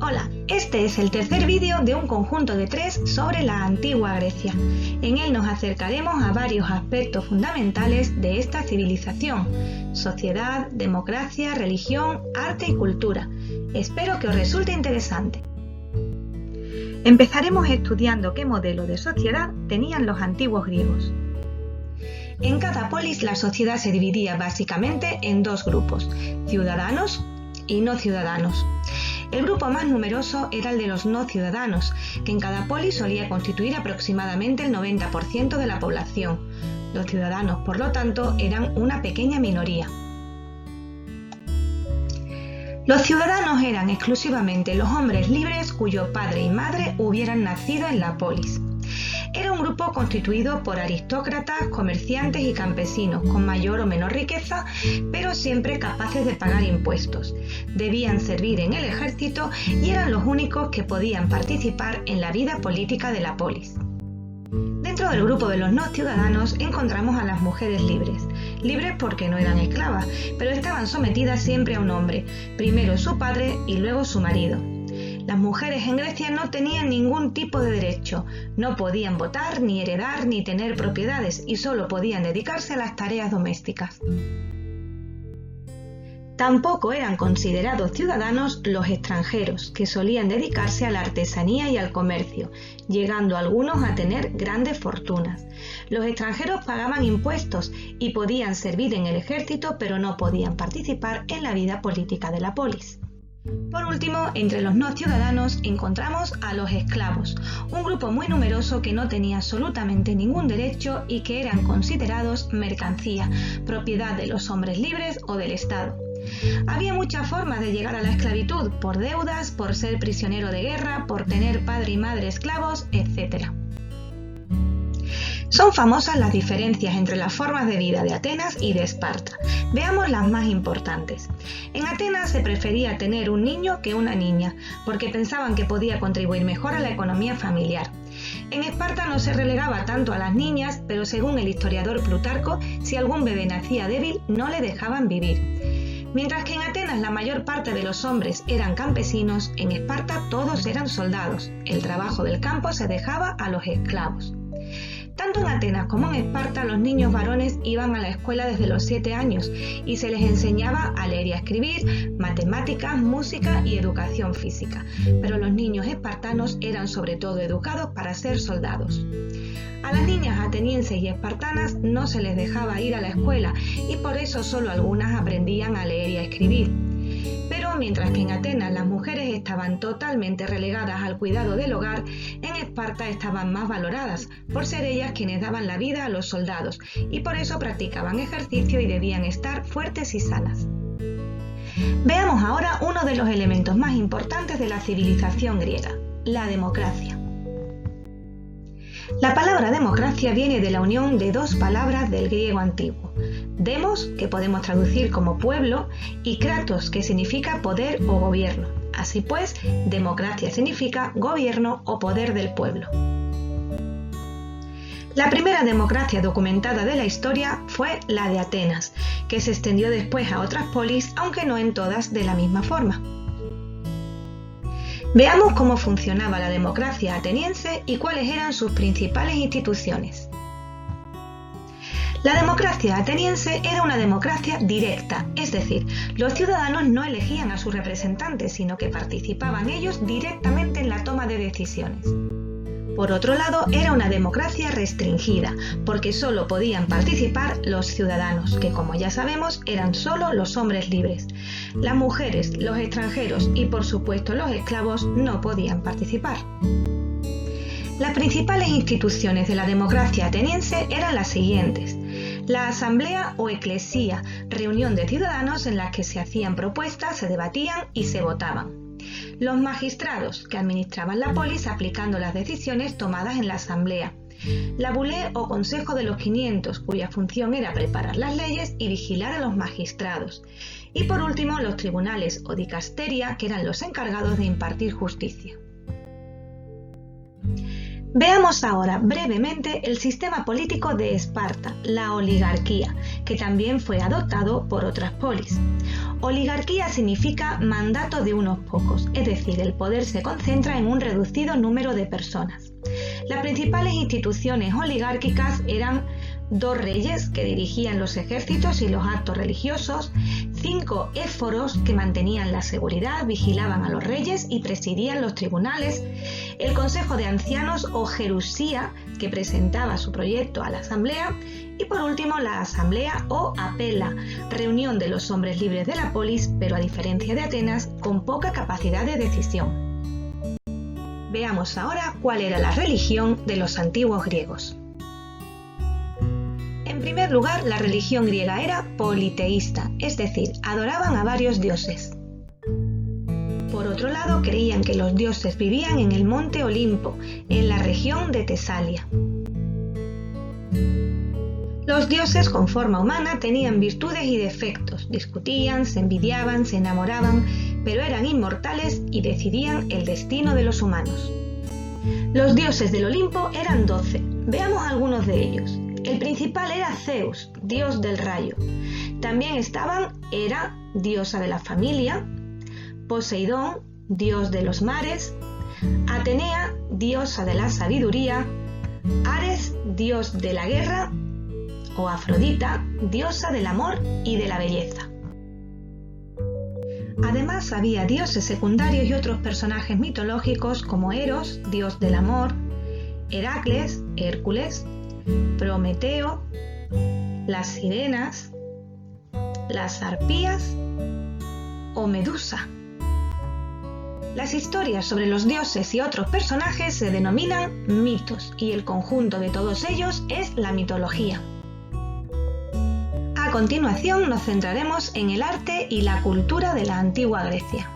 Hola, este es el tercer vídeo de un conjunto de 3 sobre la antigua Grecia. En él nos acercaremos a varios aspectos fundamentales de esta civilización: sociedad, democracia, religión, arte y cultura. Espero que os resulte interesante. Empezaremos estudiando qué modelo de sociedad tenían los antiguos griegos. En cada polis la sociedad se dividía básicamente en dos grupos: ciudadanos y no ciudadanos. El grupo más numeroso era el de los no ciudadanos, que en cada polis solía constituir aproximadamente el 90% de la población. Los ciudadanos, por lo tanto, eran una pequeña minoría. Los ciudadanos eran exclusivamente los hombres libres cuyo padre y madre hubieran nacido en la polis. Era un grupo constituido por aristócratas, comerciantes y campesinos, con mayor o menor riqueza, pero siempre capaces de pagar impuestos. Debían servir en el ejército y eran los únicos que podían participar en la vida política de la polis. Dentro del grupo de los no ciudadanos encontramos a las mujeres libres. Libres porque no eran esclavas, pero estaban sometidas siempre a un hombre, primero su padre y luego su marido. Las mujeres en Grecia no tenían ningún tipo de derecho, no podían votar, ni heredar, ni tener propiedades, y solo podían dedicarse a las tareas domésticas. Tampoco eran considerados ciudadanos los extranjeros, que solían dedicarse a la artesanía y al comercio, llegando algunos a tener grandes fortunas. Los extranjeros pagaban impuestos y podían servir en el ejército, pero no podían participar en la vida política de la polis. Por último, entre los no ciudadanos encontramos a los esclavos, un grupo muy numeroso que no tenía absolutamente ningún derecho y que eran considerados mercancía, propiedad de los hombres libres o del Estado. Había muchas formas de llegar a la esclavitud: por deudas, por ser prisionero de guerra, por tener padre y madre esclavos, etc. Son famosas las diferencias entre las formas de vida de Atenas y de Esparta. Veamos las más importantes. En Atenas se prefería tener un niño que una niña, porque pensaban que podía contribuir mejor a la economía familiar. En Esparta no se relegaba tanto a las niñas, pero según el historiador Plutarco, si algún bebé nacía débil, no le dejaban vivir. Mientras que en Atenas la mayor parte de los hombres eran campesinos, en Esparta todos eran soldados. El trabajo del campo se dejaba a los esclavos. Tanto en Atenas como en Esparta los niños varones iban a la escuela desde los 7 años y se les enseñaba a leer y a escribir, matemáticas, música y educación física, pero los niños espartanos eran sobre todo educados para ser soldados. A las niñas atenienses y espartanas no se les dejaba ir a la escuela y por eso solo algunas aprendían a leer y a escribir. Pero mientras que en Atenas las mujeres estaban totalmente relegadas al cuidado del hogar, en Esparta estaban más valoradas, por ser ellas quienes daban la vida a los soldados, y por eso practicaban ejercicio y debían estar fuertes y sanas. Veamos ahora uno de los elementos más importantes de la civilización griega: la democracia. La palabra democracia viene de la unión de dos palabras del griego antiguo: demos, que podemos traducir como pueblo, y kratos, que significa poder o gobierno. Así pues, democracia significa gobierno o poder del pueblo. La primera democracia documentada de la historia fue la de Atenas, que se extendió después a otras polis, aunque no en todas de la misma forma. Veamos cómo funcionaba la democracia ateniense y cuáles eran sus principales instituciones. La democracia ateniense era una democracia directa, es decir, los ciudadanos no elegían a sus representantes, sino que participaban ellos directamente en la toma de decisiones. Por otro lado, era una democracia restringida, porque solo podían participar los ciudadanos, que como ya sabemos eran solo los hombres libres. Las mujeres, los extranjeros y por supuesto los esclavos no podían participar. Las principales instituciones de la democracia ateniense eran las siguientes: la asamblea o eclesía, reunión de ciudadanos en la que se hacían propuestas, se debatían y se votaban. Los magistrados, que administraban la polis aplicando las decisiones tomadas en la asamblea. La bulé o consejo de los 500, cuya función era preparar las leyes y vigilar a los magistrados. Y por último, los tribunales o dicasteria, que eran los encargados de impartir justicia. Veamos ahora brevemente el sistema político de Esparta, la oligarquía, que también fue adoptado por otras polis. Oligarquía significa mandato de unos pocos, es decir, el poder se concentra en un reducido número de personas. Las principales instituciones oligárquicas eran 2 reyes que dirigían los ejércitos y los actos religiosos, 5 éforos que mantenían la seguridad, vigilaban a los reyes y presidían los tribunales, el consejo de ancianos o gerusía que presentaba su proyecto a la asamblea y por último la asamblea o apela, reunión de los hombres libres de la polis, pero a diferencia de Atenas, con poca capacidad de decisión. Veamos ahora cuál era la religión de los antiguos griegos. En primer lugar, la religión griega era politeísta, es decir, adoraban a varios dioses. Por otro lado, creían que los dioses vivían en el monte Olimpo, en la región de Tesalia. Los dioses con forma humana tenían virtudes y defectos, discutían, se envidiaban, se enamoraban, pero eran inmortales y decidían el destino de los humanos. Los dioses del Olimpo eran 12, veamos algunos de ellos. El principal era Zeus, dios del rayo. También estaban Hera, diosa de la familia, Poseidón, dios de los mares, Atenea, diosa de la sabiduría, Ares, dios de la guerra, o Afrodita, diosa del amor y de la belleza. Además había dioses secundarios y otros personajes mitológicos como Eros, dios del amor, Heracles, Hércules, Prometeo, las sirenas, las arpías o Medusa. Las historias sobre los dioses y otros personajes se denominan mitos y el conjunto de todos ellos es la mitología. A continuación nos centraremos en el arte y la cultura de la antigua Grecia.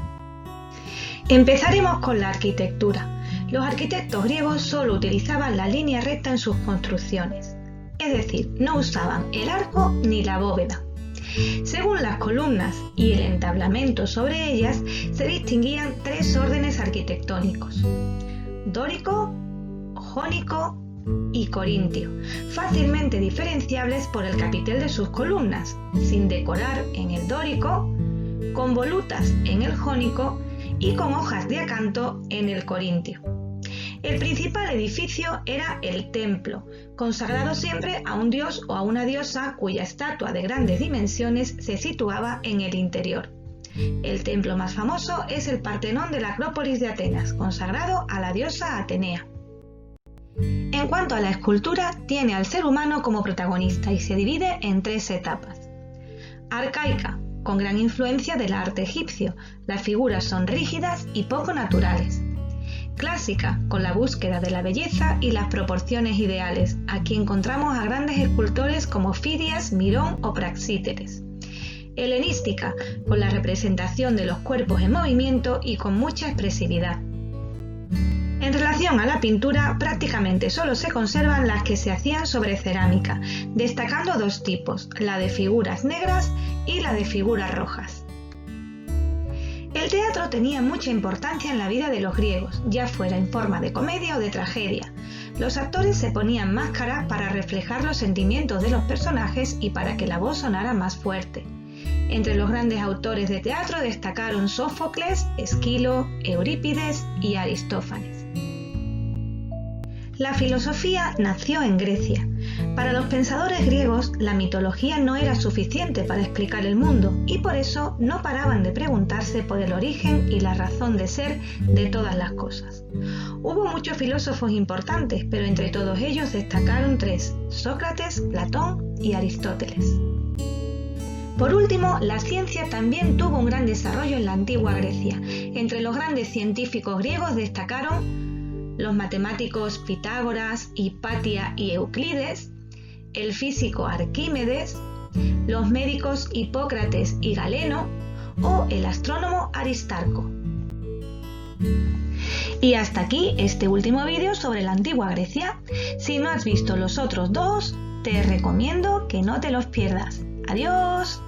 Empezaremos con la arquitectura. Los arquitectos griegos solo utilizaban la línea recta en sus construcciones, es decir, no usaban el arco ni la bóveda. Según las columnas y el entablamento sobre ellas, se distinguían 3 órdenes arquitectónicos: dórico, jónico y corintio, fácilmente diferenciables por el capitel de sus columnas, sin decorar en el dórico, con volutas en el jónico y con hojas de acanto en el corintio. El principal edificio era el templo, consagrado siempre a un dios o a una diosa cuya estatua de grandes dimensiones se situaba en el interior. El templo más famoso es el Partenón de la Acrópolis de Atenas, consagrado a la diosa Atenea. En cuanto a la escultura, tiene al ser humano como protagonista y se divide en 3 etapas. Arcaica, con gran influencia del arte egipcio, las figuras son rígidas y poco naturales. Clásica, con la búsqueda de la belleza y las proporciones ideales. Aquí encontramos a grandes escultores como Fidias, Mirón o Praxíteles. Helenística, con la representación de los cuerpos en movimiento y con mucha expresividad. En relación a la pintura, prácticamente solo se conservan las que se hacían sobre cerámica, destacando 2 tipos, la de figuras negras y la de figuras rojas. El teatro tenía mucha importancia en la vida de los griegos, ya fuera en forma de comedia o de tragedia. Los actores se ponían máscaras para reflejar los sentimientos de los personajes y para que la voz sonara más fuerte. Entre los grandes autores de teatro destacaron Sófocles, Esquilo, Eurípides y Aristófanes. La filosofía nació en Grecia. Para los pensadores griegos, la mitología no era suficiente para explicar el mundo y por eso no paraban de preguntarse por el origen y la razón de ser de todas las cosas. Hubo muchos filósofos importantes, pero entre todos ellos destacaron 3: Sócrates, Platón y Aristóteles. Por último, la ciencia también tuvo un gran desarrollo en la antigua Grecia. Entre los grandes científicos griegos destacaron los matemáticos Pitágoras, Hipatia y Euclides, el físico Arquímedes, los médicos Hipócrates y Galeno o el astrónomo Aristarco. Y hasta aquí este último vídeo sobre la antigua Grecia. Si no has visto los otros 2, te recomiendo que no te los pierdas. ¡Adiós!